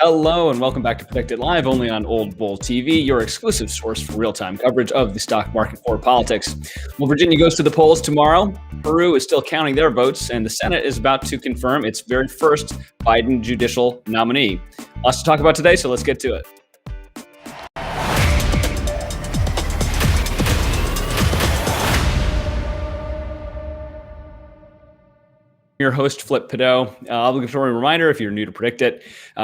Hello and welcome back to PredictIt Live, only on Old Bull TV, your exclusive source for real-time coverage of the stock market for politics. Well, Virginia goes to the polls tomorrow. Peru is still counting their votes, and the Senate is about to confirm its very first Biden judicial nominee. Lots to talk about today, so let's get to it. Your host, Flip Pideaux. Obligatory reminder, if you're new to PredictIt,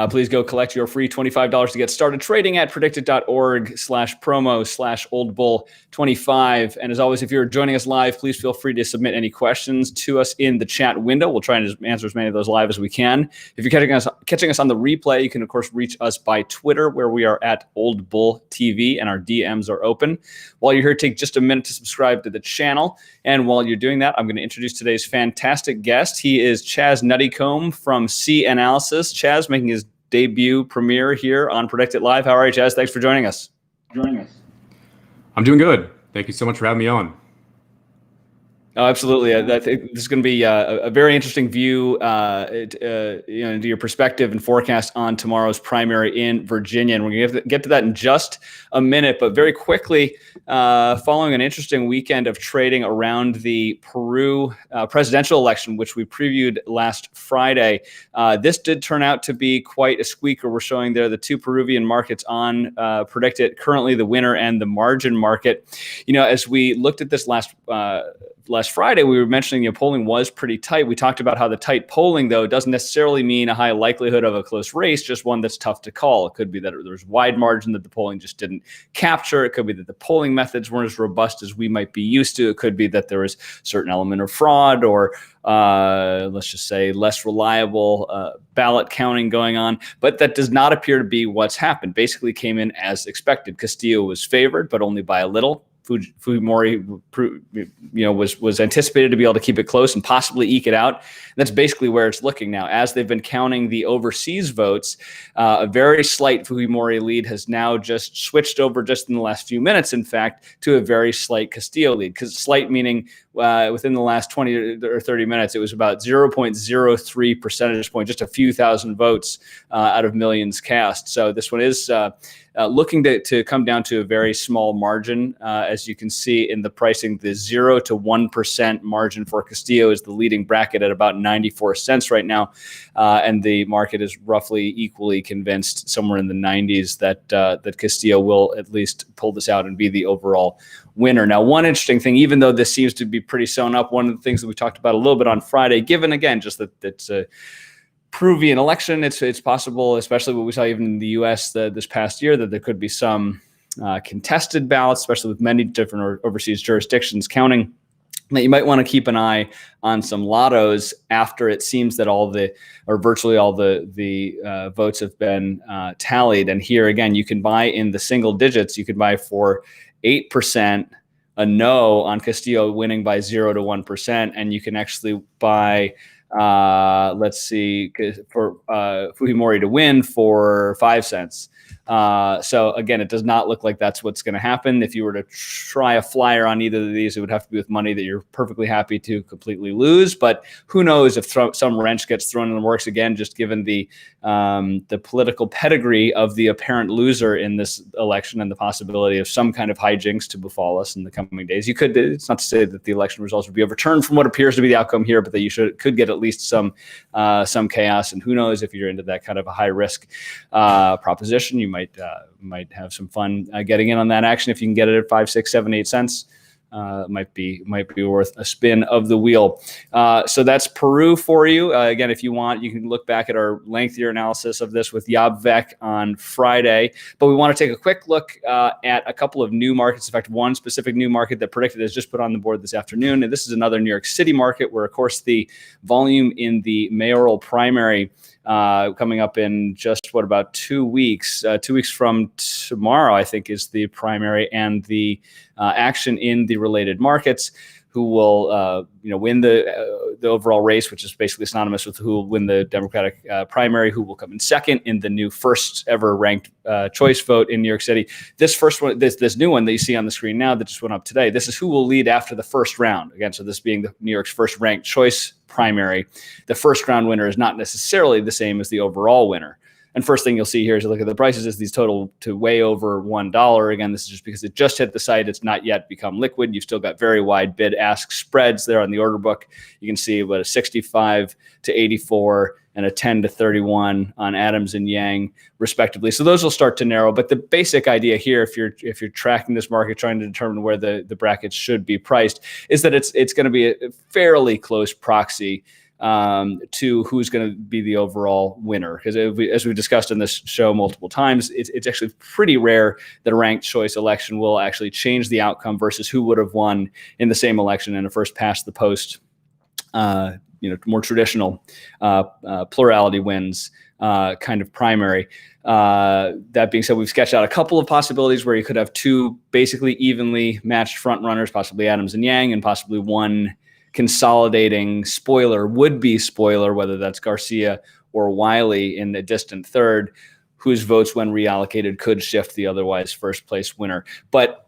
please go collect your free $25 to get started trading at predictit.org/promo/oldbull25. And as always, if you're joining us live, please feel free to submit any questions to us in the chat window. We'll try and answer as many of those live as we can. If you're catching us on the replay, you can, of course, reach us by Twitter, where we are at Old Bull TV, and our DMs are open. While you're here, take just a minute to subscribe to the channel. And while you're doing that, I'm going to introduce today's fantastic guest. He is Chaz Nuttycombe from CNalysis. Chaz making his debut premiere here on PredictIt Live. How are you, Chaz? Thanks for joining us. I'm doing good. Thank you so much for having me on. Oh, absolutely. I think this is going to be a very interesting view into your perspective and forecast on tomorrow's primary in Virginia. And we're going to get to that in just a minute. But very quickly, following an interesting weekend of trading around the Peru presidential election, which we previewed last Friday, this did turn out to be quite a squeaker. We're showing there the two Peruvian markets on PredictIt, currently the winner and the margin market. You know, as we looked at this last Friday, we were mentioning polling was pretty tight. We talked about how the tight polling, though, doesn't necessarily mean a high likelihood of a close race, just one that's tough to call. It could be that there's wide margin that the polling just didn't capture. It could be that the polling methods weren't as robust as we might be used to. It could be that there was a certain element of fraud or, let's just say, less reliable ballot counting going on. But that does not appear to be what's happened. Basically came in as expected. Castillo was favored, but only by a little. Fujimori, was anticipated to be able to keep it close and possibly eke it out. And that's basically where it's looking now. As they've been counting the overseas votes, a very slight Fujimori lead has now just switched over just in the last few minutes, in fact, to a very slight Castillo lead. Because slight meaning within the last 20 or 30 minutes, it was about 0.03 percentage point, just a few thousand votes out of millions cast. So this one is looking to come down to a very small margin. As you can see in the pricing, the 0 to 1% margin for Castillo is the leading bracket at about 94 cents right now. And the market is roughly equally convinced, somewhere in the 90s, that Castillo will at least pull this out and be the overall winner. Now, one interesting thing, even though this seems to be pretty sewn up, one of the things that we talked about a little bit on Friday, given, again, just that it's a Peruvian election, it's possible, especially what we saw even in the U.S. This past year, that there could be some contested ballots, especially with many different overseas jurisdictions counting, that you might want to keep an eye on some lottos after it seems that virtually all the votes have been tallied. And here again, you can buy in the single digits. You could buy for 8%, a no on Castillo winning by 0 to 1%, and you can actually buy let's see, for Fujimori to win for 5 cents. So again, it does not look like that's what's going to happen. If you were to try a flyer on either of these, it would have to be with money that you're perfectly happy to completely lose. But who knows if some wrench gets thrown in the works again, just given the political pedigree of the apparent loser in this election and the possibility of some kind of hijinks to befall us in the coming days. It's not to say that the election results would be overturned from what appears to be the outcome here, but that you could get at least some chaos. And who knows, if you're into that kind of a high risk proposition, you might have some fun getting in on that action. If you can get it at 5, 6, 7, 8 cents, might be worth a spin of the wheel. So that's Peru for you. Again, if you want, you can look back at our lengthier analysis of this with Job Vec on Friday. But we want to take a quick look at a couple of new markets. In fact, one specific new market that PredictIt has just put on the board this afternoon. And this is another New York City market where, of course, the volume in the mayoral primary coming up in just about 2 weeks. 2 weeks from tomorrow, I think, is the primary, and the action in the related markets. Who will win the overall race, which is basically synonymous with who will win the Democratic primary, who will come in second in the new first ever ranked choice vote in New York City. This first one, this new one that you see on the screen now that just went up today, this is who will lead after the first round. Again, so this being the New York's first ranked choice primary, the first round winner is not necessarily the same as the overall winner. And first thing you'll see here as you look at the prices is these total to way over $1. Again, this is just because it just hit the site. It's not yet become liquid. You've still got very wide bid-ask spreads there on the order book. You can see what a 65 to 84 and a 10 to 31 on Adams and Yang, respectively. So those will start to narrow. But the basic idea here, if you're tracking this market, trying to determine where the brackets should be priced, is that it's going to be a fairly close proxy to who's going to be the overall winner. Because as we've discussed in this show multiple times, it's actually pretty rare that a ranked choice election will actually change the outcome versus who would have won in the same election in a first past the post, more traditional plurality wins kind of primary. That being said, we've sketched out a couple of possibilities where you could have two basically evenly matched front runners, possibly Adams and Yang, and possibly one consolidating would-be spoiler, whether that's Garcia or Wiley in the distant third, whose votes, when reallocated, could shift the otherwise first place winner. But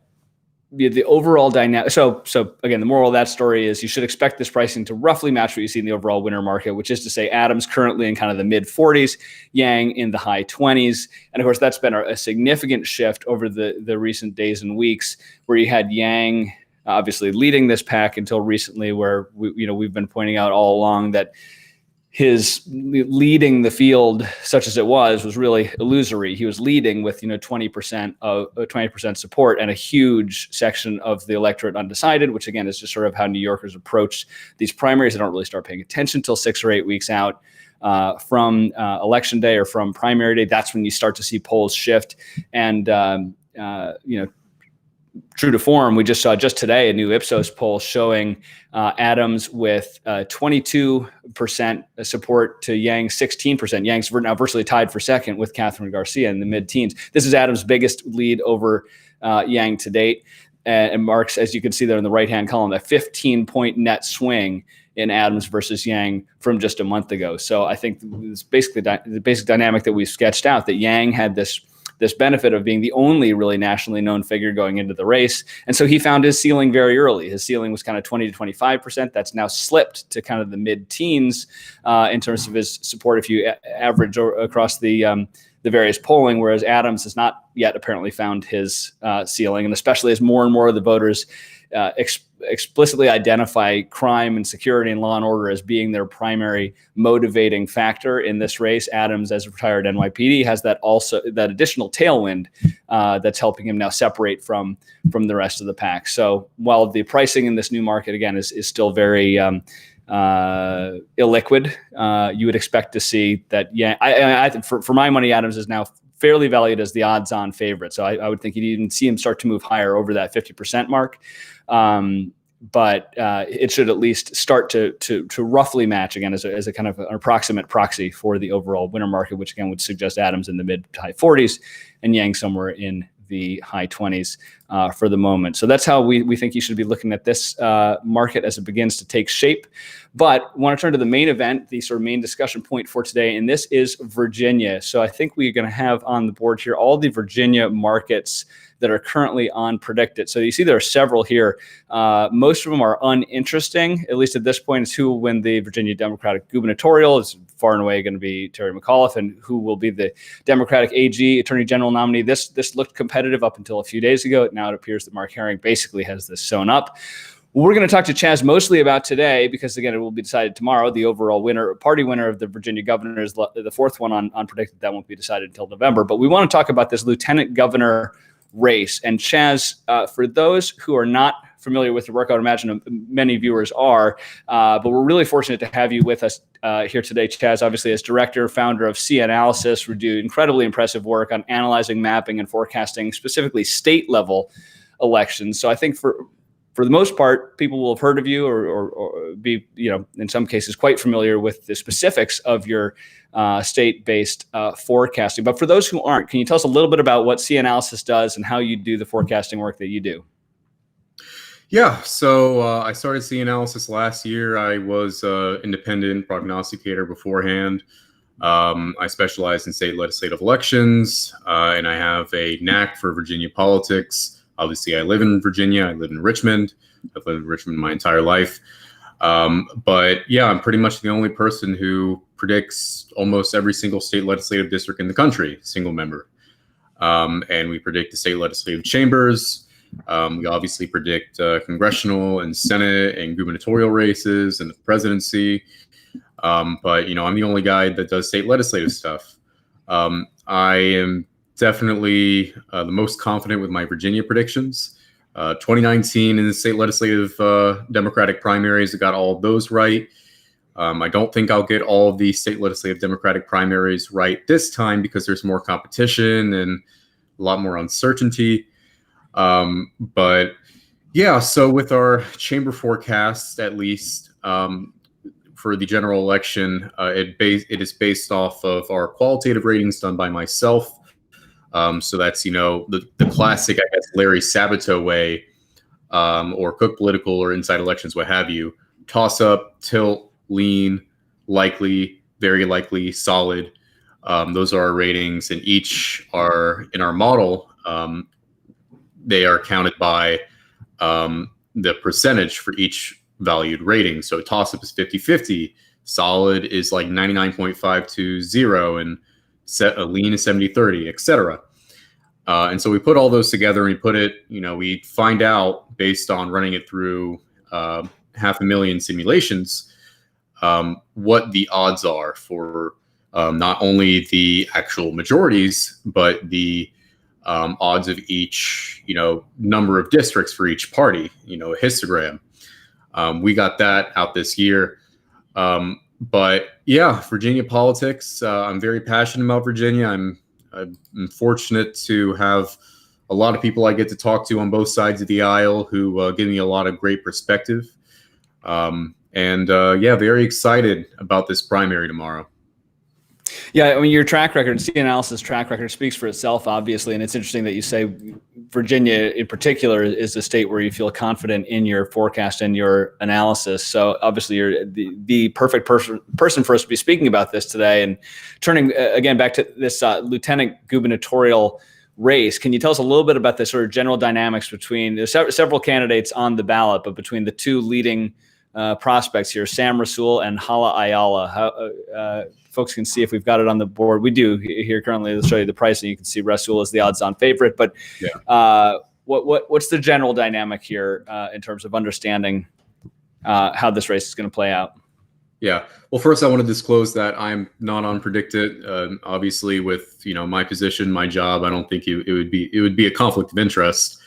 the overall dynamic. So again, the moral of that story is you should expect this pricing to roughly match what you see in the overall winner market, which is to say Adams currently in kind of the mid 40s, Yang in the high 20s. And of course, that's been a significant shift over the recent days and weeks, where you had Yang obviously leading this pack until recently, where we've been pointing out all along that his leading the field, such as it was really illusory. He was leading with 20% support and a huge section of the electorate undecided, which again is just sort of how New Yorkers approach these primaries. They don't really start paying attention until 6 or 8 weeks out from election day or from primary day. That's when you start to see polls shift. And true to form, we just saw just today a new Ipsos poll showing Adams with 22% support to Yang 16%. Yang's now virtually tied for second with Catherine Garcia in the mid-teens. This is Adams' biggest lead over Yang to date, and marks, as you can see there in the right-hand column, a 15-point net swing in Adams versus Yang from just a month ago. So I think it's basically the basic dynamic that we've sketched out, that Yang had this benefit of being the only really nationally known figure going into the race. And so he found his ceiling very early. His ceiling was kind of 20 to 25%. That's now slipped to kind of the mid-teens in terms of his support if you average across the various polling, whereas Adams has not yet apparently found his ceiling. And especially as more and more of the voters explicitly identify crime and security and law and order as being their primary motivating factor in this race, Adams, as a retired NYPD, has that additional tailwind that's helping him now separate from the rest of the pack. So while the pricing in this new market, again, is still very illiquid, you would expect to see that. Yeah, I think for my money, Adams is now fairly valued as the odds-on favorite. So I would think you'd even see him start to move higher over that 50% mark. But it should at least start to roughly match again as a kind of an approximate proxy for the overall winner market, which again would suggest Adams in the mid to high 40s and Yang somewhere in the high 20s for the moment. So that's how we think you should be looking at this market as it begins to take shape. But I want to turn to the main event, the sort of main discussion point for today, and this is Virginia. So I think we're going to have on the board here all the Virginia markets that are currently on PredictIt. So you see there are several here. Most of them are uninteresting, at least at this point, is who will win the Virginia Democratic gubernatorial. It's far and away going to be Terry McAuliffe, and who will be the Democratic AG, Attorney General nominee. This looked competitive up until a few days ago. Now it appears that Mark Herring basically has this sewn up. We're going to talk to Chaz mostly about today because, again, it will be decided tomorrow. The overall party winner of the Virginia governor is the fourth one on PredictIt. That won't be decided until November. But we want to talk about this lieutenant governor race. And Chaz, for those who are not familiar with the work, I would imagine many viewers are, but we're really fortunate to have you with us here today, Chaz, obviously as director, founder of CNalysis. We do incredibly impressive work on analyzing, mapping, and forecasting specifically state-level elections. So I think for the most part, people will have heard of you or be, in some cases quite familiar with the specifics of your state-based forecasting. But for those who aren't, can you tell us a little bit about what CNalysis does and how you do the forecasting work that you do? Yeah, so I started CNalysis last year. I was an independent prognosticator beforehand. I specialize in state legislative elections, and I have a knack for Virginia politics. Obviously, I live in Virginia. I live in Richmond. I've lived in Richmond my entire life. But yeah, I'm pretty much the only person who predicts almost every single state legislative district in the country, single member. And we predict the state legislative chambers. We obviously predict congressional and Senate and gubernatorial races and the presidency. But, I'm the only guy that does state legislative stuff. I am definitely the most confident with my Virginia predictions. 2019 in the state legislative Democratic primaries, I got all of those right. I don't think I'll get all of the state legislative Democratic primaries right this time because there's more competition and a lot more uncertainty. But yeah, so with our chamber forecasts, at least for the general election, it is based off of our qualitative ratings done by myself. So that's, the classic, I guess, Larry Sabato way, or Cook Political or Inside Elections, what have you. Toss up, tilt, lean, likely, very likely, solid. Those are our ratings, and each are in our model. They are counted by the percentage for each valued rating. So toss up is 50-50, solid is like 99.5 to 0, and a lean is 70-30, etc. And so we put all those together and we put it, we find out based on running it through 500,000 simulations what the odds are for not only the actual majorities, but the odds of each, number of districts for each party, a histogram. We got that out this year. But yeah, Virginia politics, I'm very passionate about Virginia. I'm fortunate to have a lot of people I get to talk to on both sides of the aisle who give me a lot of great perspective. Yeah, very excited about this primary tomorrow. Yeah, I mean, your track record, CNalysis track record speaks for itself, obviously, and it's interesting that you say Virginia in particular is the state where you feel confident in your forecast and your analysis. So obviously you're the perfect person for us to be speaking about this today. And turning again back to this lieutenant gubernatorial race, can you tell us a little bit about the sort of general dynamics between, there's several candidates on the ballot, but between the two leading prospects here, Sam Rasool and Hala Ayala? Folks can see if we've got it on the board. We do here currently. Let's show you the price, and you can see Rasool is the odds-on favorite. But yeah. What's the general dynamic here in terms of understanding how this race is going to play out? Yeah. Well, first I want to disclose that I'm not on PredictIt. Obviously, with my position, my job, I don't think it would be a conflict of interest.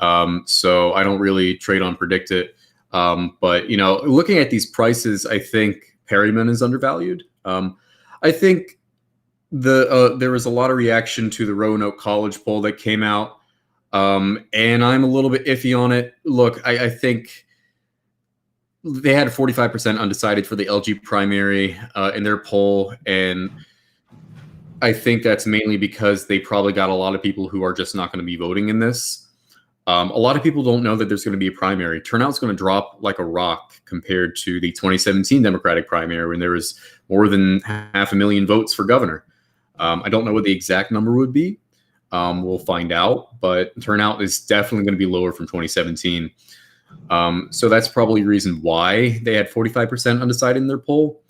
So I don't really trade on PredictIt. But looking at these prices, I think Perryman is undervalued. I think there was a lot of reaction to the Roanoke College poll that came out, and I'm a little bit iffy on it. Look, I think they had 45% undecided for the LG primary in their poll, and I think that's mainly because they probably got a lot of people who are just not going to be voting in this. A lot of people don't know that there's going to be a primary. Turnout's going to drop like a rock compared to the 2017 Democratic primary when there was more than 500,000 votes for governor. I don't know what the exact number would be. We'll find out, but turnout is definitely going to be lower from 2017. So that's probably the reason why they had 45% undecided in their poll.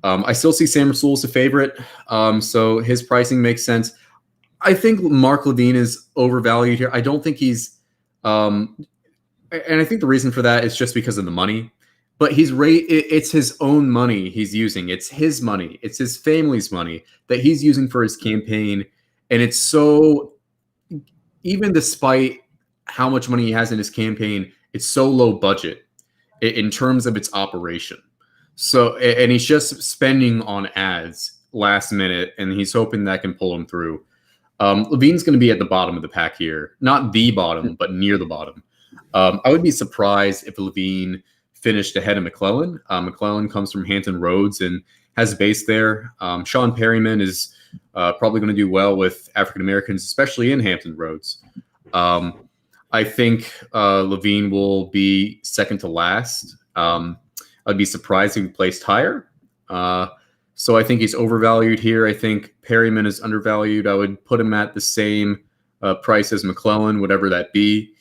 I still see Sam Rasool as a favorite, so his pricing makes sense. I think Mark Levine is overvalued here. I don't think he's and I think the reason for that is just because of the money. But it's his own money he's using. It's his money. It's his family's money that he's using for his campaign. And it's so, even despite how much money he has in his campaign, it's so low budget in terms of its operation. So, and he's just spending on ads last minute, and he's hoping that can pull him through. Levine's going to be at the bottom of the pack here. Not the bottom, but near the bottom. I would be surprised if Levine finished ahead of McClellan. McClellan comes from Hampton Roads and has a base there. Sean Perryman is probably going to do well with African Americans, especially in Hampton Roads. I think Levine will be second to last. I'd be surprised if he placed higher. So I think he's overvalued here. I think Perryman is undervalued. I would put him at the same price as McClellan, whatever that be.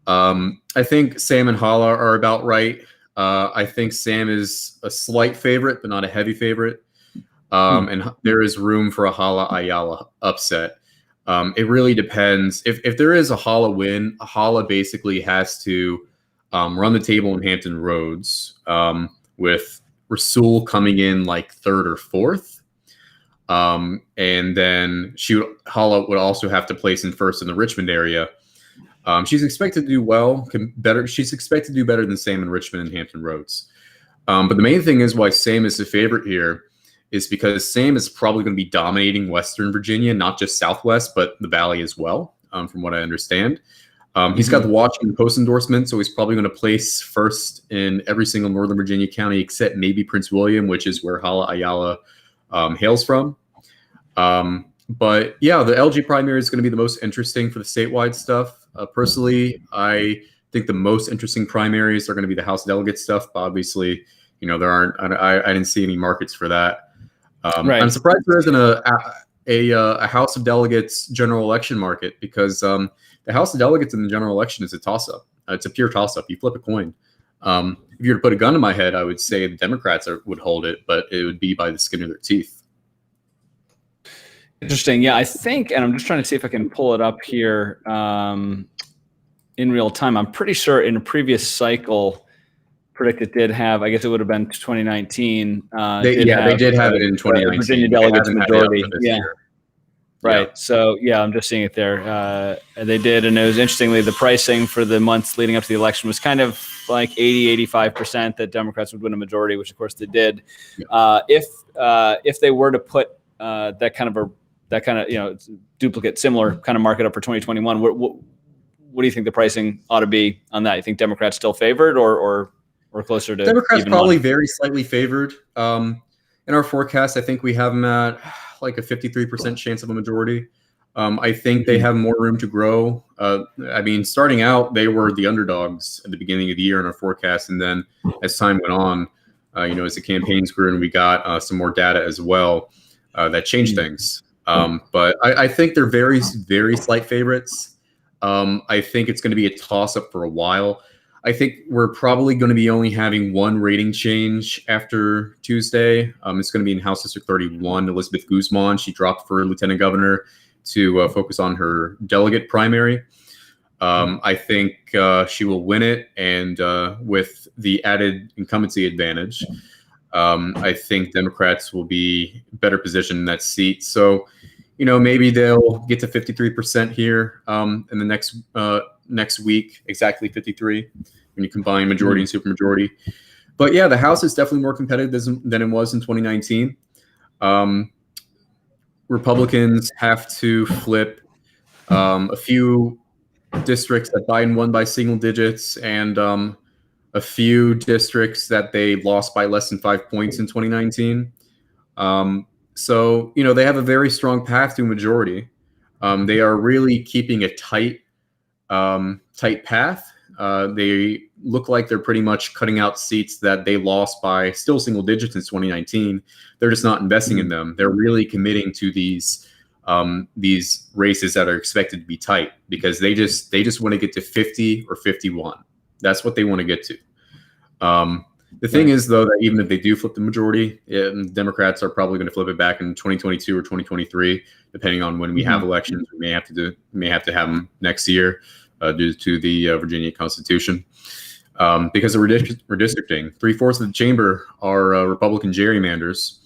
I think Sam and Hala are about right. I think Sam is a slight favorite, but not a heavy favorite. and there is room for a Hala Ayala upset. It really depends. If there is a Hala win, Hala basically has to run the table in Hampton Roads, with Rasul coming in like third or fourth. And then Hala would also have to place in first in the Richmond area. She's expected to do well, better. She's expected to do better than Sam in Richmond and Hampton Roads. But the main thing is why Sam is the favorite here is because Sam is probably going to be dominating Western Virginia, not just Southwest, but the Valley as well, from what I understand. He's got the Washington Post endorsement, so he's probably going to place first in every single Northern Virginia county except maybe Prince William, which is where Hala Ayala hails from. But yeah, the LG primary is going to be the most interesting for the statewide stuff. Personally, I think the most interesting primaries are going to be the House delegate stuff. But obviously, there aren't. I didn't see any markets for that. Right. I'm surprised there isn't a House of Delegates general election market because the House of Delegates in the general election is a toss-up. It's a pure toss-up. You flip a coin. If you were to put a gun to my head, I would say the Democrats would hold it, but it would be by the skin of their teeth. Interesting. Yeah, I think, and I'm just trying to see if I can pull it up here in real time. I'm pretty sure in a previous cycle, PredictIt did have, I guess it would have been 2019. They did have it in 2019. Virginia delegates majority. Yeah. Year. Right. Yeah. So, yeah, I'm just seeing it there. They did. And it was interestingly, the pricing for the months leading up to the election was kind of like 80-85% that Democrats would win a majority, which of course they did. Yeah. If they were to put that kind of duplicate, similar kind of market up for 2021, what do you think the pricing ought to be on that? You think Democrats still favored or closer to Democrats even probably one? very slightly favored. In our forecast, I think we have them at like a 53% chance of a majority. I think they have more room to grow. Starting out, they were the underdogs at the beginning of the year in our forecast. And then as time went on, as the campaigns grew and we got some more data as well, that changed things. But I think they're very, very slight favorites. I think it's going to be a toss-up for a while. I think we're probably going to be only having one rating change after Tuesday. It's going to be in House District 31. Elizabeth Guzman, she dropped for lieutenant governor to focus on her delegate primary. I think she will win it, and with the added incumbency advantage, I think Democrats will be better positioned in that seat. So, maybe they'll get to 53% here in the next week, exactly 53 when you combine majority and supermajority. But yeah, the House is definitely more competitive than it was in 2019. Republicans have to flip a few districts that Biden won by single digits and a few districts that they lost by less than 5 points in 2019. So, they have a very strong path to a majority. They are really keeping a tight path. They look like they're pretty much cutting out seats that they lost by still single digits in 2019. They're just not investing in them. They're really committing to these races that are expected to be tight because they just want to get to 50 or 51. That's what they want to get to. The thing is, though, that even if they do flip the majority, Democrats are probably going to flip it back in 2022 or 2023, depending on when we have elections. We may have to have them next year due to the Virginia Constitution. Because of redistricting, 3/4 of the chamber are Republican gerrymanders,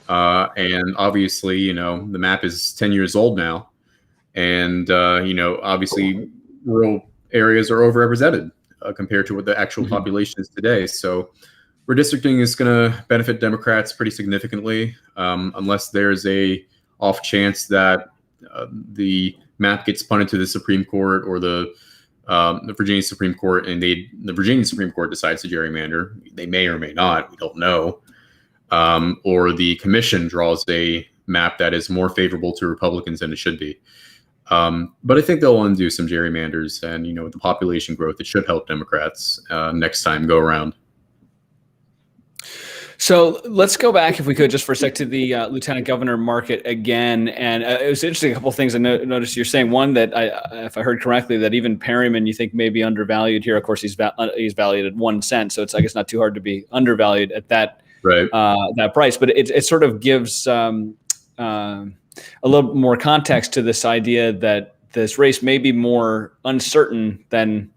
and obviously, the map is 10 years old now, and obviously, rural areas are overrepresented compared to what the actual population is today. So redistricting is going to benefit Democrats pretty significantly, unless there's a off chance that the map gets punted to the Supreme Court or the Virginia Supreme Court, and the Virginia Supreme Court decides to gerrymander. They may or may not. We don't know. Or the commission draws a map that is more favorable to Republicans than it should be. But I think they'll undo some gerrymanders, and with the population growth, it should help Democrats next time go around. So let's go back, if we could, just for a sec to the lieutenant governor market again. And it was interesting, a couple of things I noticed you're saying. One, that if I heard correctly, that even Perryman you think may be undervalued here. Of course, he's valued at 1 cent, so it's, I guess, not too hard to be undervalued at that that price. But it sort of gives a little more context to this idea that this race may be more uncertain than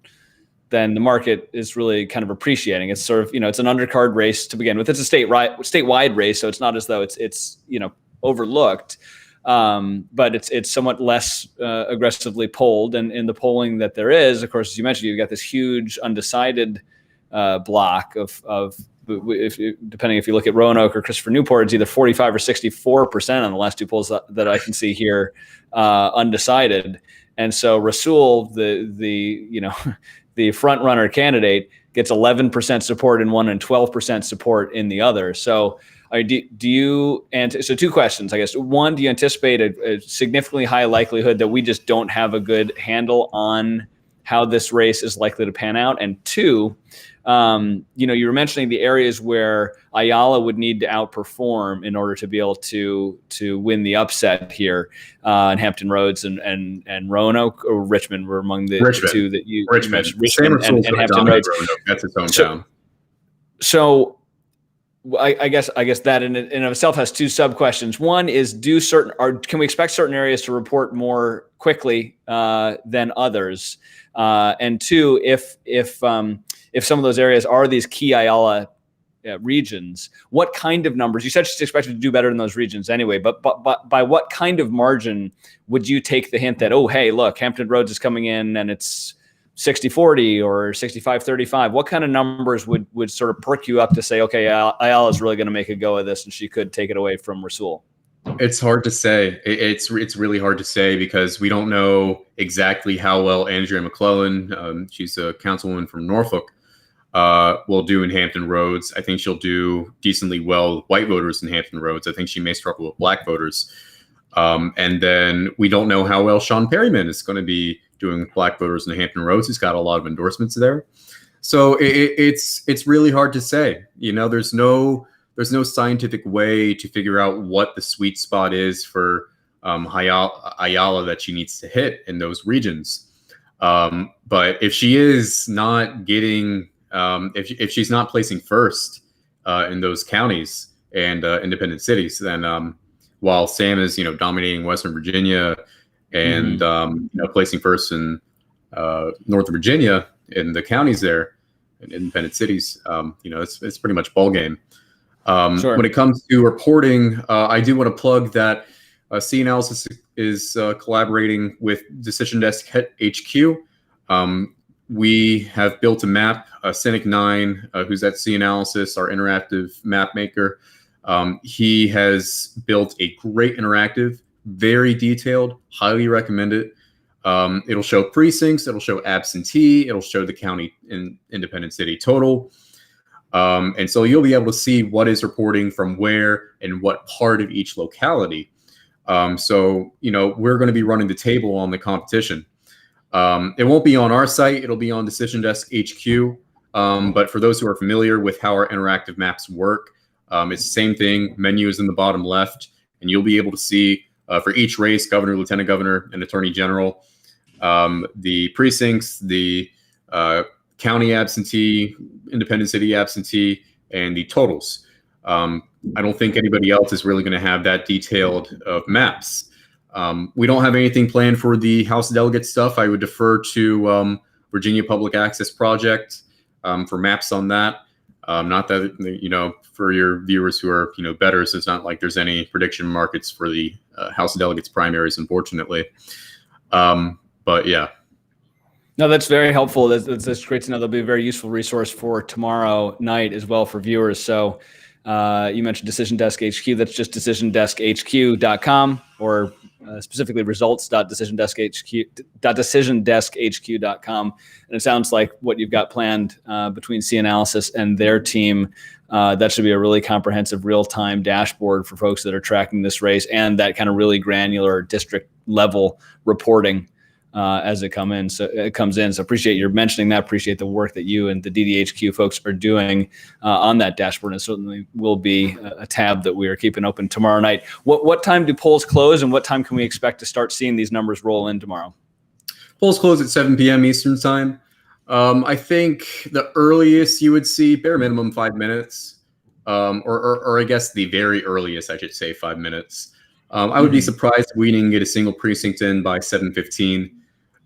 the market is really kind of appreciating. It's sort of, it's an undercard race to begin with. It's a statewide race, so it's not as though it's overlooked. But it's somewhat less aggressively polled, and in the polling that there is, of course, as you mentioned, you've got this huge undecided block of depending if you look at Roanoke or Christopher Newport, it's either 45 or 64% on the last two polls that I can see here, undecided. And so Rasul, the front runner candidate, gets 11% support in one and 12% support in the other. So do you, and so two questions, I guess. One, do you anticipate a significantly high likelihood that we just don't have a good handle on how this race is likely to pan out? And two, you were mentioning the areas where Ayala would need to outperform in order to be able to win the upset here. And Hampton Roads and Roanoke or Richmond were among the two that you mentioned. Richmond and Hampton Roads. Roanoke. That's its own town. So I guess that in of itself has two sub questions. One is, can we expect certain areas to report more quickly than others? And two, if some of those areas are these key Ayala regions, what kind of numbers? You said she's expected to do better in those regions anyway, but by what kind of margin would you take the hint that, oh, hey, look, Hampton Roads is coming in and it's 60-40 or 65-35? What kind of numbers would sort of perk you up to say, okay, Ayala is really going to make a go of this and she could take it away from Rasul? It's hard to say. It's really hard to say because we don't know exactly how well Andrea McClellan, she's a councilwoman from Norfolk, will do in Hampton Roads. I think she'll do decently well with white voters in Hampton Roads. I think she may struggle with black voters. And then we don't know how well Sean Perryman is going to be doing with black voters in Hampton Roads. He's got a lot of endorsements there. So it's really hard to say. There's no scientific way to figure out what the sweet spot is for Ayala that she needs to hit in those regions. But if she is not getting, if she's not placing first in those counties and independent cities, then while Sam is dominating Western Virginia and placing first in North Virginia in the counties there in independent cities, it's pretty much ball game. Sure. When it comes to reporting, I do want to plug that CNalysis is collaborating with Decision Desk HQ. We have built a map, Cynic 9, who's at CNalysis, our interactive map maker. He has built a great interactive, very detailed, highly recommend it. It'll show precincts, it'll show absentee, it'll show the county and independent city total. And so you'll be able to see what is reporting from where and what part of each locality. So we're going to be running the table on the competition. It won't be on our site. It'll be on Decision Desk HQ. But for those who are familiar with how our interactive maps work, it's the same thing. Menu is in the bottom left, and you'll be able to see for each race, governor, lieutenant governor, and attorney general, the precincts, the county absentee, independent city absentee, and the totals. I don't think anybody else is really going to have that detailed of maps. We don't have anything planned for the House delegate stuff. I would defer to Virginia Public Access Project for maps on that. Not that, for your viewers who are, bettors, it's not like there's any prediction markets for the House delegates primaries, unfortunately. But yeah. No, that's very helpful. That's great to know. That'll be a very useful resource for tomorrow night as well for viewers. So you mentioned Decision Desk HQ. That's just decisiondeskhq.com or specifically results.decisiondeskhq.com. And it sounds like what you've got planned between CNalysis and their team, that should be a really comprehensive real-time dashboard for folks that are tracking this race and that kind of really granular district level reporting as it comes in. So appreciate your mentioning that. Appreciate the work that you and the DDHQ folks are doing on that dashboard. And it certainly will be a tab that we are keeping open tomorrow night. What time do polls close, and what time can we expect to start seeing these numbers roll in tomorrow? Polls close at 7 p.m. Eastern time. I think the earliest you would see, bare minimum 5 minutes. or I guess the very earliest, I should say, 5 minutes. I would be surprised if we didn't get a single precinct in by 7:15.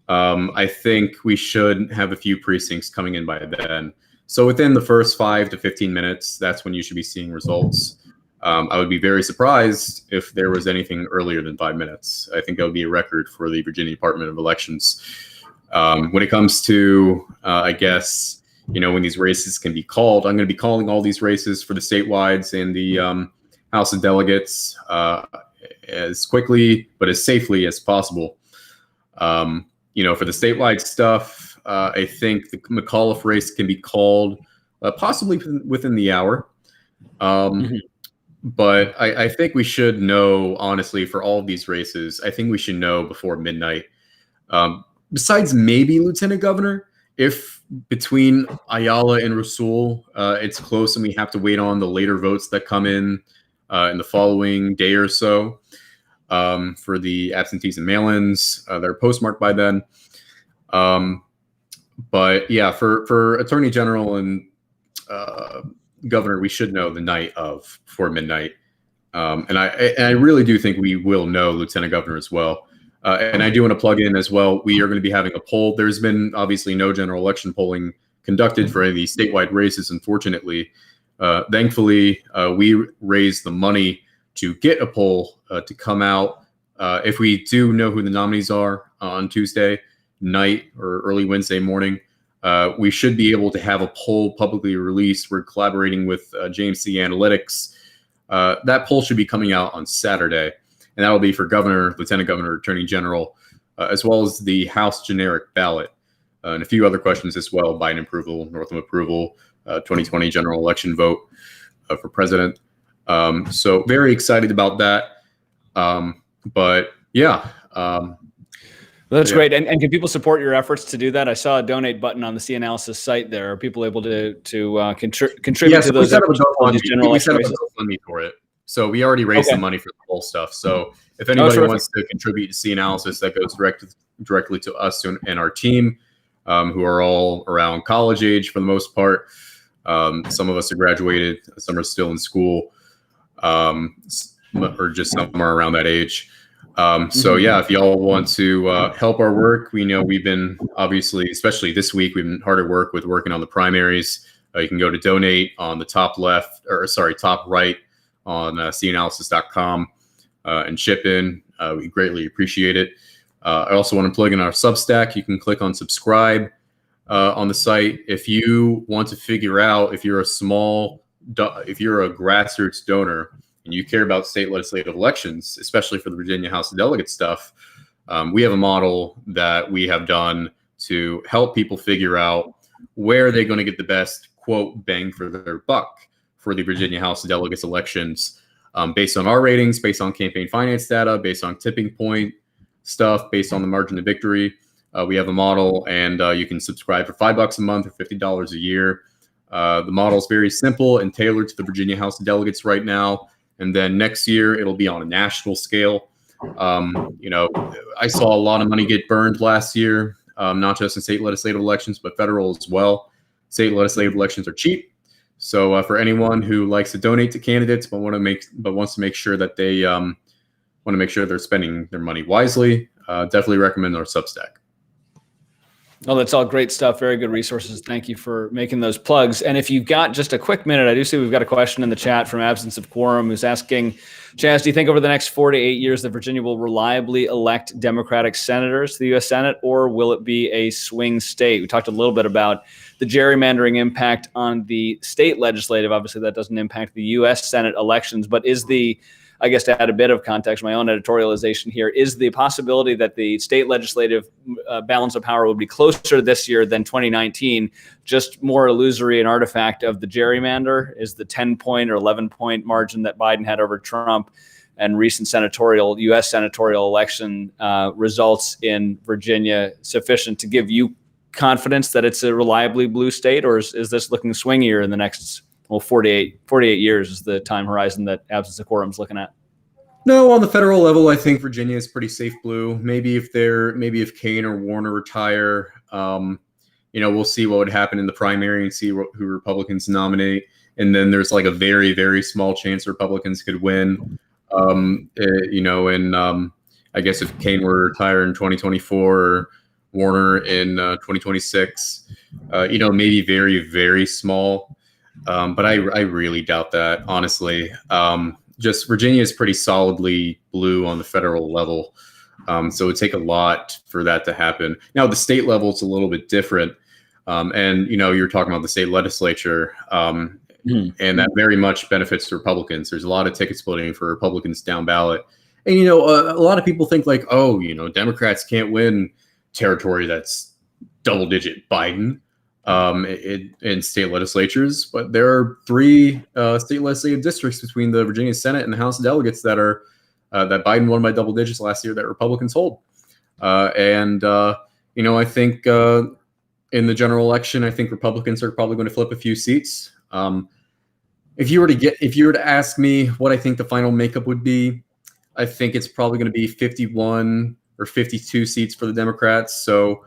I think we should have a few precincts coming in by then. So within the first 5 to 15 minutes, that's when you should be seeing results. I would be very surprised if there was anything earlier than 5 minutes. I think that would be a record for the Virginia Department of Elections. When it comes to, I guess, when these races can be called, I'm going to be calling all these races for the statewides and the House of Delegates as quickly but as safely as possible. For the statewide stuff, I think the McAuliffe race can be called possibly within the hour. But I think we should know, honestly, for all of these races, I think we should know before midnight. Besides maybe Lieutenant Governor, if between Ayala and Rasul, it's close and we have to wait on the later votes that come in the following day or so for the absentees and mail-ins. They're postmarked by then. But yeah, for Attorney General and Governor, we should know the night of before midnight. And I really do think we will know Lieutenant Governor as well. And I do want to plug in as well. We are going to be having a poll. There's been obviously no general election polling conducted for any of these statewide races, unfortunately. Thankfully, we raised the money to get a poll to come out. If we do know who the nominees are on Tuesday night or early Wednesday morning, we should be able to have a poll publicly released. We're collaborating with JMC Analytics. That poll should be coming out on Saturday. And that will be for Governor, Lieutenant Governor, Attorney General, as well as the House generic ballot, and a few other questions as well: Biden approval, Northam approval, 2020 general election vote for president. So very excited about that. But yeah. That's great. And can people support your efforts to do that? I saw a donate button on the CNalysis site there. Are people able to contribute to those? We set up a GoFundMe for it. So we already raised some money for the whole stuff. So if anybody wants to contribute to CNalysis, that goes directly to us and our team, who are all around college age for the most part. Some of us are graduated, some are still in school, or just somewhere around that age. So yeah, if y'all want to help our work, we know we've been obviously, especially this week, we've been hard at work with working on the primaries. You can go to donate on the top right on CNalysis.com and chip in. We greatly appreciate it. I also want to plug in our Substack. You can click on subscribe on the site. If you want to figure out if you're a grassroots donor and you care about state legislative elections, especially for the Virginia House of Delegates stuff, we have a model that we have done to help people figure out where they're going to get the best, quote, bang for their buck for the Virginia House of Delegates elections, based on our ratings, based on campaign finance data, based on tipping point stuff, based on the margin of victory. We have a model, and you can subscribe for $5 a month or $50 a year. The model is very simple and tailored to the Virginia House of Delegates right now. And then next year, it'll be on a national scale. I saw a lot of money get burned last year, not just in state legislative elections, but federal as well. State legislative elections are cheap. So for anyone who likes to donate to candidates but wants to make sure that they they're spending their money wisely, definitely recommend our Substack. Oh, that's all great stuff. Very good resources. Thank you for making those plugs. And if you've got just a quick minute, I do see we've got a question in the chat from Absence of Quorum who's asking, Chaz, do you think over the next 4 to 8 years that Virginia will reliably elect Democratic senators to the U.S. Senate, or will it be a swing state? We talked a little bit about the gerrymandering impact on the state legislative. Obviously, that doesn't impact the U.S. Senate elections, but I guess to add a bit of context, my own editorialization here, is the possibility that the state legislative balance of power will be closer this year than 2019, just more illusory, an artifact of the gerrymander, is the 10-point or 11-point margin that Biden had over Trump and recent U.S. senatorial election results in Virginia sufficient to give you confidence that it's a reliably blue state, or is this looking swingier in the next 48 years is the time horizon that Absence of Quorum is looking at? No, on the federal level, I think Virginia is pretty safe blue. Maybe if Kaine or Warner retire, we'll see what would happen in the primary and see who Republicans nominate. and then there's like a very, very small chance Republicans could win. I guess if Kane were to retire in 2024 or Warner in 2026, maybe very, very small. But I really doubt that, honestly. Just Virginia is pretty solidly blue on the federal level. So it would take a lot for that to happen. Now, the state level is a little bit different. And you're talking about the state legislature, and that very much benefits the Republicans. There's a lot of ticket splitting for Republicans down ballot. And, a lot of people think like, Democrats can't win territory that's double-digit Biden in state legislatures. But there are 3 state legislative districts between the Virginia Senate and the House of Delegates that are that Biden won by double digits last year that Republicans hold. I think in the general election, I think Republicans are probably going to flip a few seats. If you were to ask me what I think the final makeup would be, I think it's probably going to be 51 or 52 seats for the Democrats. So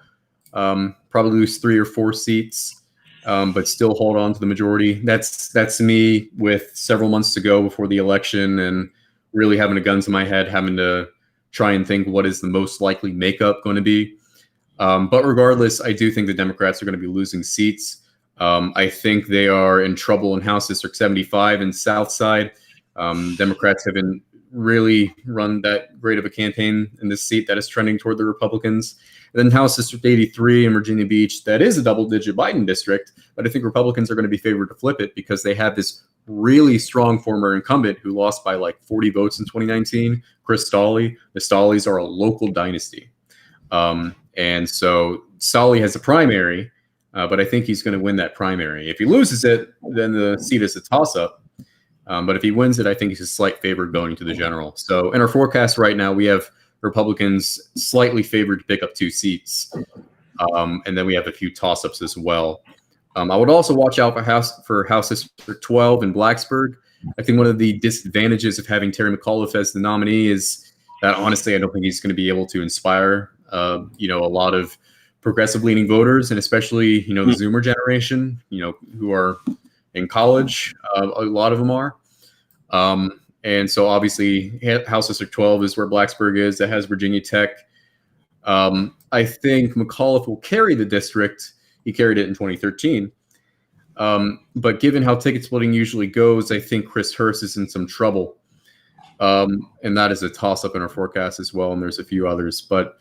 probably lose 3 or 4 seats, but still hold on to the majority. That's me with several months to go before the election and really having a gun to my head, having to try and think what is the most likely makeup going to be. But regardless, I do think the Democrats are going to be losing seats. I think they are in trouble in House District 75 and South Side. Democrats haven't really run that great of a campaign in this seat that is trending toward the Republicans. And then House District 83 in Virginia Beach, that is a double-digit Biden district, but I think Republicans are going to be favored to flip it because they have this really strong former incumbent who lost by like 40 votes in 2019, Chris Stolley. The Stolleys are a local dynasty. And so Stolley has a primary, but I think he's going to win that primary. If he loses it, then the seat is a toss-up. But if he wins it, I think he's a slight favorite going to the general. So in our forecast right now, we have Republicans slightly favored to pick up 2 seats. And then we have a few toss-ups as well. I would also watch out for House District 12 in Blacksburg. I think one of the disadvantages of having Terry McAuliffe as the nominee is that, honestly, I don't think he's going to be able to inspire, a lot of progressive-leaning voters, and especially, the Zoomer generation, who are in college. A lot of them are. And so, obviously, House District 12 is where Blacksburg is. That has Virginia Tech. I think McAuliffe will carry the district. He carried it in 2013. But given how ticket splitting usually goes, I think Chris Hurst is in some trouble. And that is a toss-up in our forecast as well. And there's a few others. But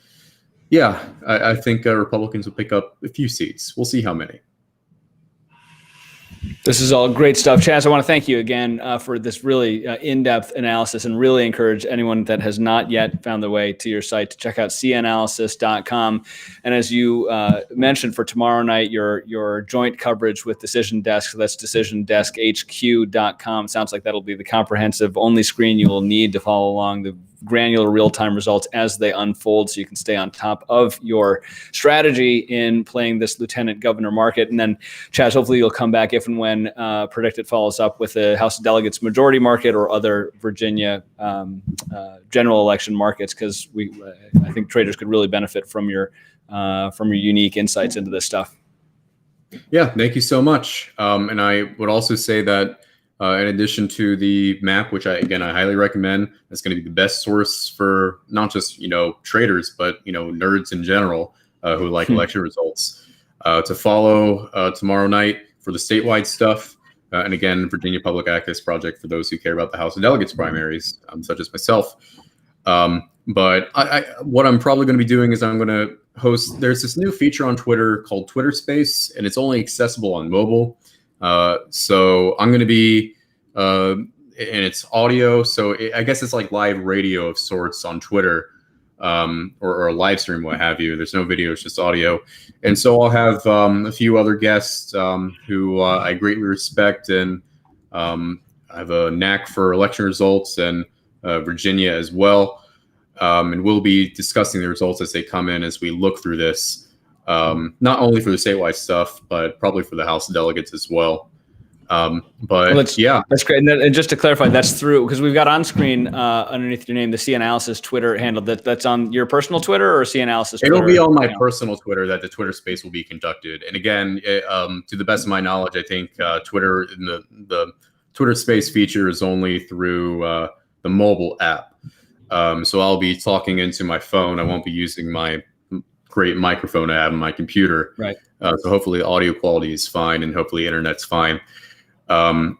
yeah, I think Republicans will pick up a few seats. We'll see how many. This is all great stuff. Chaz, I want to thank you again for this really in-depth analysis, and really encourage anyone that has not yet found their way to your site to check out CNalysis.com. And as you mentioned, for tomorrow night, your joint coverage with Decision Desk, so that's DecisionDeskHQ.com. Sounds like that'll be the comprehensive only screen you will need to follow along the granular real-time results as they unfold, so you can stay on top of your strategy in playing this lieutenant governor market. And then, Chaz, hopefully you'll come back if and when PredictIt follows up with the House of Delegates majority market or other Virginia general election markets, because I think traders could really benefit from your unique insights into this stuff. Yeah, thank you so much. And I would also say that in addition to the map, which I highly recommend, it's going to be the best source for not just, traders, but, nerds in general who like election results, to follow tomorrow night for the statewide stuff. And again, Virginia Public Access Project for those who care about the House of Delegates primaries, such as myself. But what I'm probably going to be doing is I'm going to host, there's this new feature on Twitter called Twitter Space, and it's only accessible on mobile. So I'm going to be, and it's audio. So I guess it's like live radio of sorts on Twitter, or a live stream, what have you. There's no video, it's just audio. And so I'll have a few other guests who I greatly respect, and I have a knack for election results and Virginia as well. And we'll be discussing the results as they come in as we look through this. Not only for the statewide stuff, but probably for the House of Delegates as well. But that's great. And just to clarify, that's through, because we've got on screen underneath your name the CNalysis Twitter handle. That's on your personal Twitter or CNalysis Twitter? It'll be on my personal Twitter that the Twitter space will be conducted. And again, to the best of my knowledge, I think Twitter in the Twitter space feature is only through the mobile app. So I'll be talking into my phone. I won't be using my great microphone I have on my computer. Right. So hopefully the audio quality is fine and hopefully internet's fine. So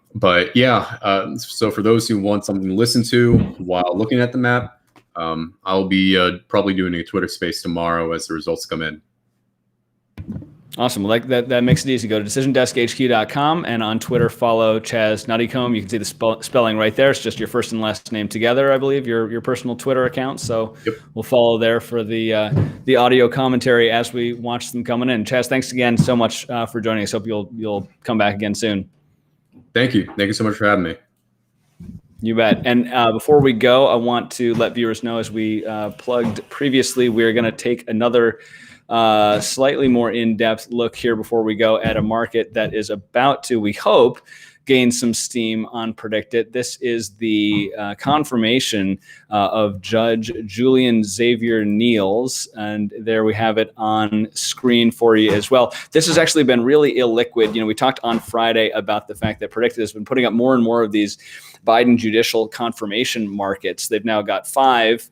for those who want something to listen to while looking at the map, I'll be probably doing a Twitter space tomorrow as the results come in. Awesome. Like that makes it easy. Go to decisiondeskhq.com and on Twitter, follow Chaz Nuttycombe. You can see the spelling right there. It's just your first and last name together, I believe, your personal Twitter account. So We'll follow there for the audio commentary as we watch them coming in. Chaz, thanks again so much for joining us. Hope you'll come back again soon. Thank you. Thank you so much for having me. You bet. And before we go, I want to let viewers know, as we plugged previously, we're going to take another slightly more in-depth look here before we go at a market that is about to, we hope, gain some steam on PredictIt. This is the confirmation of Judge Julian Xavier Niels, and there we have it on screen for you as well. This has actually been really illiquid. We talked on Friday about the fact that PredictIt has been putting up more and more of these Biden judicial confirmation markets. They've now got 5,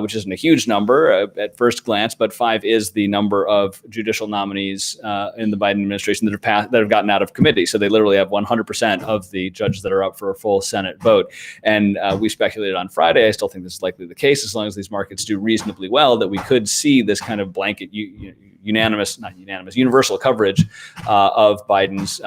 which isn't a huge number at first glance, but 5 is the number of judicial nominees in the Biden administration that have gotten out of committee. So they literally have 100% of the judges that are up for a full Senate vote. And we speculated on Friday, I still think this is likely the case, as long as these markets do reasonably well, that we could see this kind of blanket universal coverage of Biden's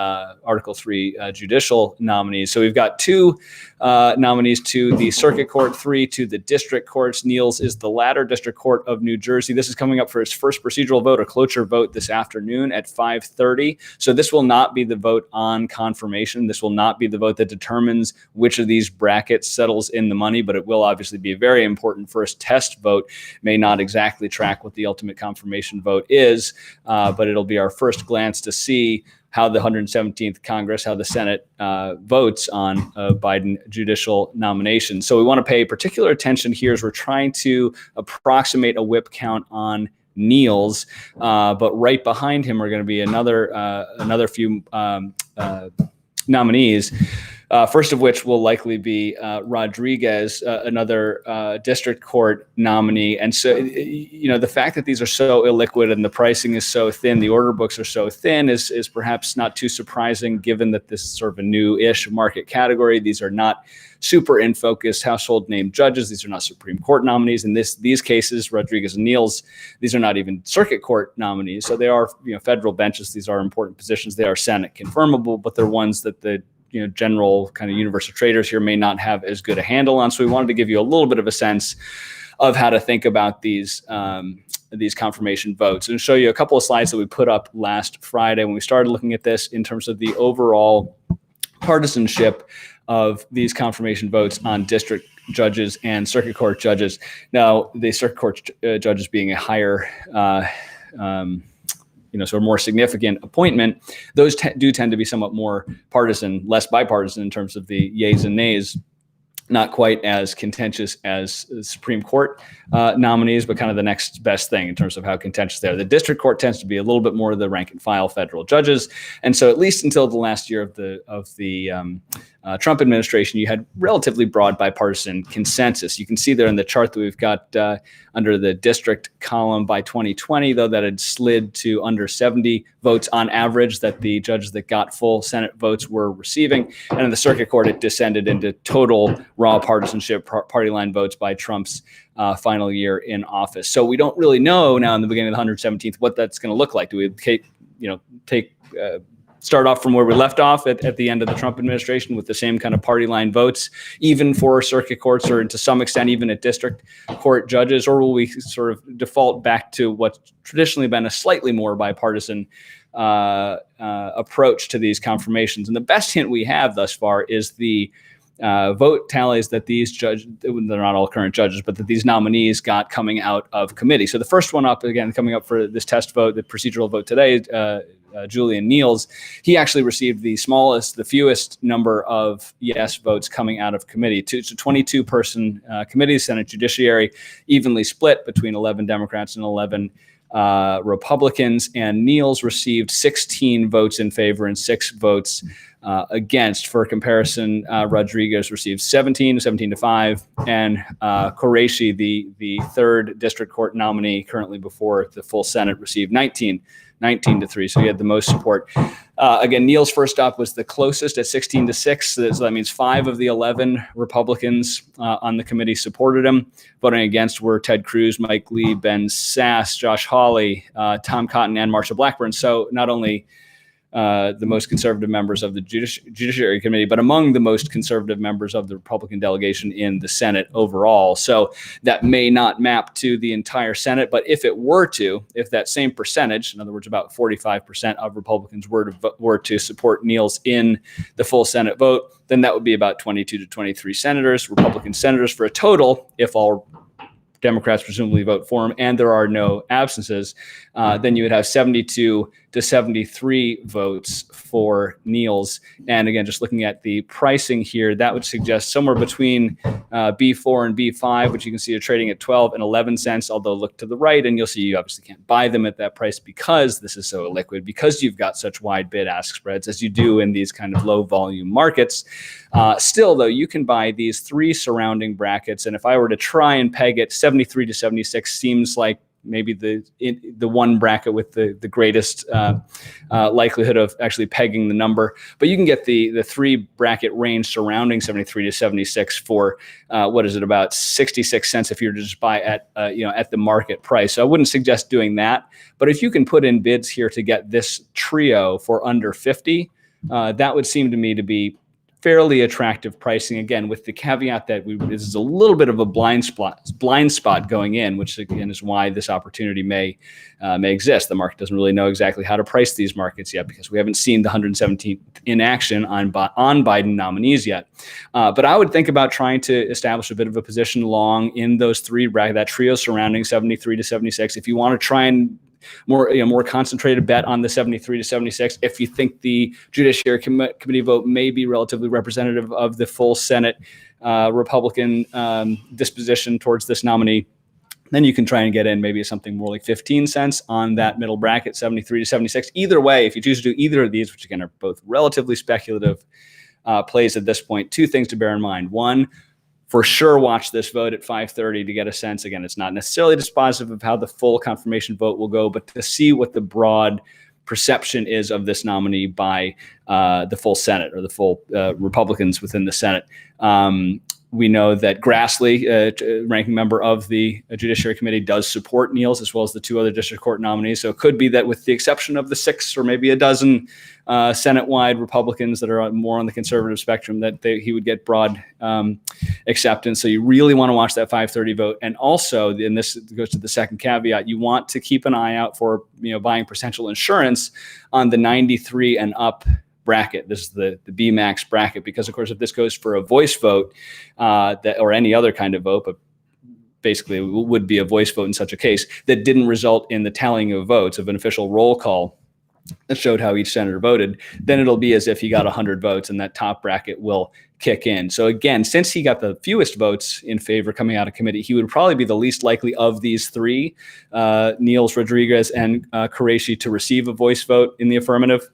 Article 3 judicial nominees. So we've got 2 nominees to the circuit court, 3 to the district courts. Niels is the latter, District Court of New Jersey. This is coming up for his first procedural vote, a cloture vote this afternoon at 5:30. So this will not be the vote on confirmation. This will not be the vote that determines which of these brackets settles in the money, but it will obviously be a very important first test vote. May not exactly track what the ultimate confirmation vote is, but it'll be our first glance to see how the 117th Congress, how the Senate votes on Biden judicial nomination. So we want to pay particular attention here as we're trying to approximate a whip count on Niels, but right behind him are going to be another few nominees. First of which will likely be Rodriguez, another district court nominee. And so, the fact that these are so illiquid and the pricing is so thin, the order books are so thin is perhaps not too surprising, given that this is sort of a new-ish market category. These are not super in focus household name judges. These are not Supreme Court nominees. In these cases, Rodriguez and Niels, these are not even circuit court nominees. So they are, federal benches. These are important positions. They are Senate confirmable, but they're ones that the general kind of universal traders here may not have as good a handle on. So we wanted to give you a little bit of a sense of how to think about these confirmation votes and show you a couple of slides that we put up last Friday when we started looking at this in terms of the overall partisanship of these confirmation votes on district judges and circuit court judges. Now, the circuit court judges being a higher so a more significant appointment, those do tend to be somewhat more partisan, less bipartisan in terms of the yays and nays, not quite as contentious as Supreme Court nominees, but kind of the next best thing in terms of how contentious they are. The district court tends to be a little bit more of the rank and file federal judges. And so at least until the last year of the Trump administration, you had relatively broad bipartisan consensus. You can see there in the chart that we've got under the district column by 2020, though, that had slid to under 70 votes on average that the judges that got full Senate votes were receiving. And in the circuit court, it descended into total raw partisanship, party line votes by Trump's final year in office. So we don't really know now in the beginning of the 117th what that's going to look like. Do we start off from where we left off at the end of the Trump administration with the same kind of party line votes, even for circuit courts or to some extent even at district court judges, or will we sort of default back to what's traditionally been a slightly more bipartisan approach to these confirmations? And the best hint we have thus far is the vote tallies that these judges, they're not all current judges, but that these nominees got coming out of committee. So the first one up, again, coming up for this test vote, the procedural vote today, Julian Niels, he actually received the fewest number of yes votes coming out of committee. It's a 22-person committee, Senate Judiciary, evenly split between 11 Democrats and 11 Republicans, and Niels received 16 votes in favor and 6 votes against. For comparison, Rodriguez received 17 to 5, and Qureshi, the third district court nominee currently before the full Senate, received 19 to 3. So he had the most support. Again, Niels first up was the closest at 16 to 6. So that means 5 of the 11 Republicans on the committee supported him. Voting against were Ted Cruz, Mike Lee, Ben Sasse, Josh Hawley, Tom Cotton, and Marsha Blackburn. So not only the most conservative members of the Judiciary Committee, but among the most conservative members of the Republican delegation in the Senate overall. So that may not map to the entire Senate, but if it were to, if that same percentage, in other words, about 45% of Republicans were to support Niels in the full Senate vote, then that would be about 22 to 23 senators, Republican senators, for a total, if all Democrats presumably vote for him, and there are no absences, then you would have 72 to 73 votes for Niels. And again, just looking at the pricing here, that would suggest somewhere between B4 and B5, which you can see are trading at 12 and 11 cents, although look to the right and you'll see you obviously can't buy them at that price because this is so illiquid, because you've got such wide bid-ask spreads as you do in these kind of low volume markets. Still, though, you can buy these 3 surrounding brackets, and if I were to try and peg it, 73 to 76 seems like maybe the one bracket with the greatest likelihood of actually pegging the number. But you can get the 3 bracket range surrounding 73 to 76 for about 66 cents if you were to just buy at the market price. So I wouldn't suggest doing that. But if you can put in bids here to get this trio for under 50, that would seem to me to be fairly attractive pricing, again, with the caveat that this is a little bit of a blind spot going in, which again is why this opportunity may exist. The market doesn't really know exactly how to price these markets yet because we haven't seen the 117th in action on Biden nominees yet. But I would think about trying to establish a bit of a position long in those 3 brackets, that trio surrounding 73 to 76. If you want to try and more concentrated bet on the 73 to 76. If you think the Judiciary Committee vote may be relatively representative of the full Senate Republican disposition towards this nominee, then you can try and get in maybe something more like 15 cents on that middle bracket, 73 to 76. Either way, if you choose to do either of these, which again are both relatively speculative plays at this point, 2 things to bear in mind. One, for sure, watch this vote at 5:30 to get a sense. Again, it's not necessarily dispositive of how the full confirmation vote will go, but to see what the broad perception is of this nominee by the full Senate or the full Republicans within the Senate. We know that Grassley, ranking member of the Judiciary Committee, does support Niels as well as the 2 other district court nominees. So it could be that with the exception of the 6 or maybe a dozen Senate-wide Republicans that are more on the conservative spectrum, that he would get broad acceptance. So you really want to watch that 5:30 vote. And also, and this goes to the second caveat, you want to keep an eye out for buying potential insurance on the 93 and up bracket. This is the B max bracket, because of course, if this goes for a voice vote or any other kind of vote, but basically it would be a voice vote in such a case that didn't result in the tallying of votes of an official roll call that showed how each senator voted, then it'll be as if he got 100 votes and that top bracket will kick in. So again, since he got the fewest votes in favor coming out of committee, he would probably be the least likely of these 3, Niels, Rodriguez, and Qureshi, to receive a voice vote in the affirmative.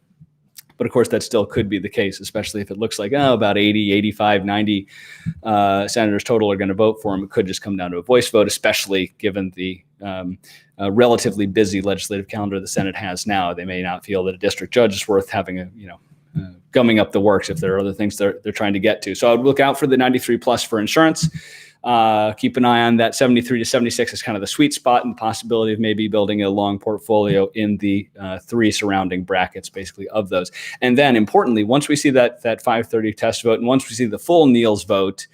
But of course, that still could be the case, especially if it looks like about 80, 85, 90 senators total are going to vote for him. It could just come down to a voice vote, especially given the relatively busy legislative calendar the Senate has now. They may not feel that a district judge is worth having gumming up the works if there are other things they're trying to get to. So I would look out for the 93 plus for insurance. Keep an eye on that 73 to 76 is kind of the sweet spot, and the possibility of maybe building a long portfolio in the 3 surrounding brackets, basically, of those. And then importantly, once we see that 5:30 test vote, and once we see the full Niels vote,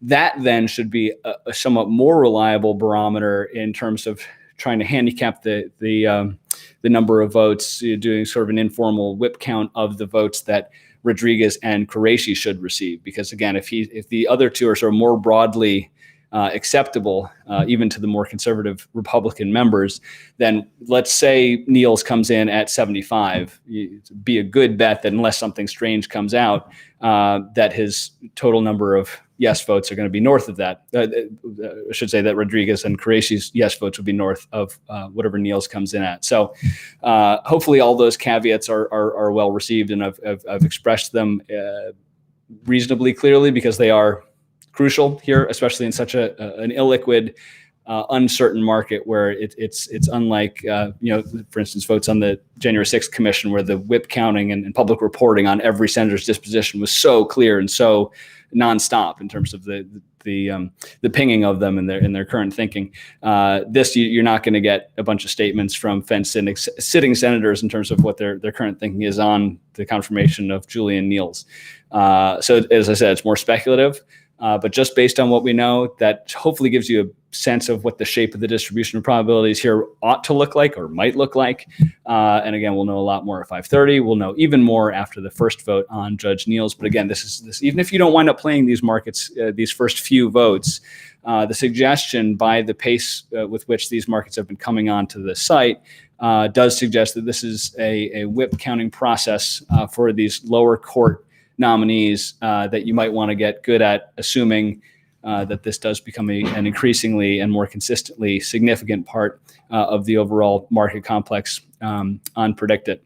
that then should be a somewhat more reliable barometer in terms of trying to handicap the number of votes, doing sort of an informal whip count of the votes that Rodriguez and Qureshi should receive. Because again, if the other 2 are sort of more broadly acceptable, even to the more conservative Republican members, then let's say Niels comes in at 75. It'd be a good bet that unless something strange comes out, that his total number of yes votes are going to be north of that. I should say that Rodriguez and Qureishi's yes votes would be north of whatever Niels comes in at. So hopefully all those caveats are well received, and I've expressed them reasonably clearly, because they are crucial here, especially in such an illiquid, uncertain market where it's unlike, for instance, votes on the January 6th commission, where the whip counting and public reporting on every senator's disposition was so clear and so nonstop in terms of the pinging of them in their current thinking. This, you're not going to get a bunch of statements from sitting senators in terms of what their current thinking is on the confirmation of Julian Niels. So as I said, it's more speculative. But just based on what we know, that hopefully gives you a sense of what the shape of the distribution of probabilities here ought to look like or might look like. And again, we'll know a lot more at 5:30. We'll know even more after the first vote on Judge Niels. But again, this even if you don't wind up playing these markets, these first few votes, the suggestion by the pace with which these markets have been coming onto the site does suggest that this is a whip counting process for these lower court nominees that you might want to get good at, assuming that this does become an increasingly and more consistently significant part of the overall market complex on PredictIt.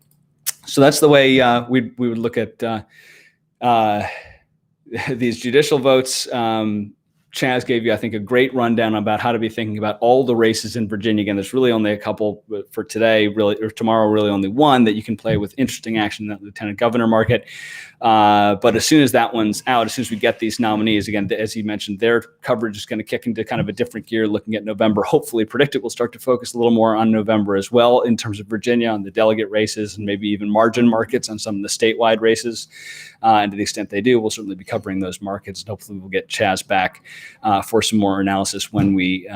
So that's the way we would look at these judicial votes. Chaz gave you, I think, a great rundown about how to be thinking about all the races in Virginia. Again, there's really only a couple for today, really, or tomorrow, really only one that you can play with interesting action in that lieutenant governor market. But as soon as that one's out, as soon as we get these nominees, again, as you mentioned, their coverage is going to kick into kind of a different gear looking at November. Hopefully, PredictIt will start to focus a little more on November as well in terms of Virginia, on the delegate races, and maybe even margin markets on some of the statewide races. And to the extent they do, we'll certainly be covering those markets. And hopefully we'll get Chaz back for some more analysis when we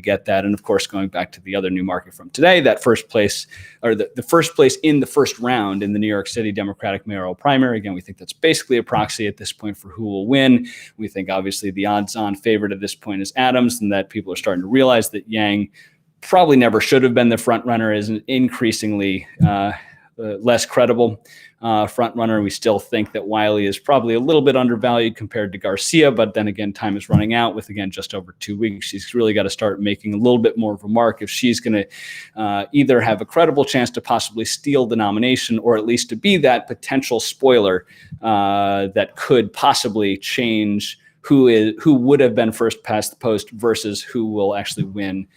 get that. And of course, going back to the other new market from today, that first place, or the first place in the first round in the New York City Democratic mayoral primary. Again, we think that's basically a proxy at this point for who will win. We think obviously the odds-on favorite at this point is Adams, and that people are starting to realize that Yang probably never should have been the front runner, is an increasingly less credible front runner. We still think that Wiley is probably a little bit undervalued compared to Garcia, but then again, time is running out with, again, just over 2 weeks. She's really got to start making a little bit more of a mark if she's going to either have a credible chance to possibly steal the nomination, or at least to be that potential spoiler that could possibly change who would have been first past the post versus who will actually win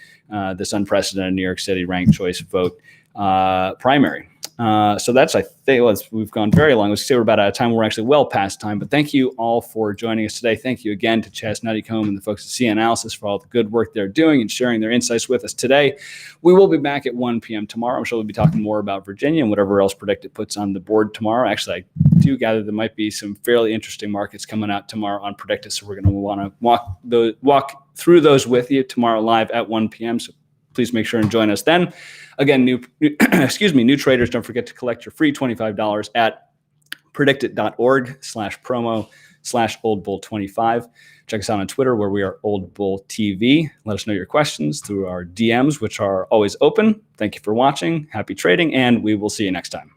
this unprecedented New York City ranked choice vote primary. So that's, I think, we've gone very long. Let's say we're about out of time. We're actually well past time, but thank you all for joining us today. Thank you again to Chaz Nuttycombe and the folks at CNalysis for all the good work they're doing and sharing their insights with us today. We will be back at 1 p.m. tomorrow. I'm sure we'll be talking more about Virginia and whatever else PredictIt puts on the board tomorrow. Actually, I do gather there might be some fairly interesting markets coming out tomorrow on PredictIt, so we're going to want to walk through those with you tomorrow live at 1 p.m. So please make sure and join us then. Again, new traders, don't forget to collect your free $25 at predictit.org/promo/oldbull25. Check us out on Twitter, where we are Old Bull TV. Let us know your questions through our DMs, which are always open. Thank you for watching. Happy trading, and we will see you next time.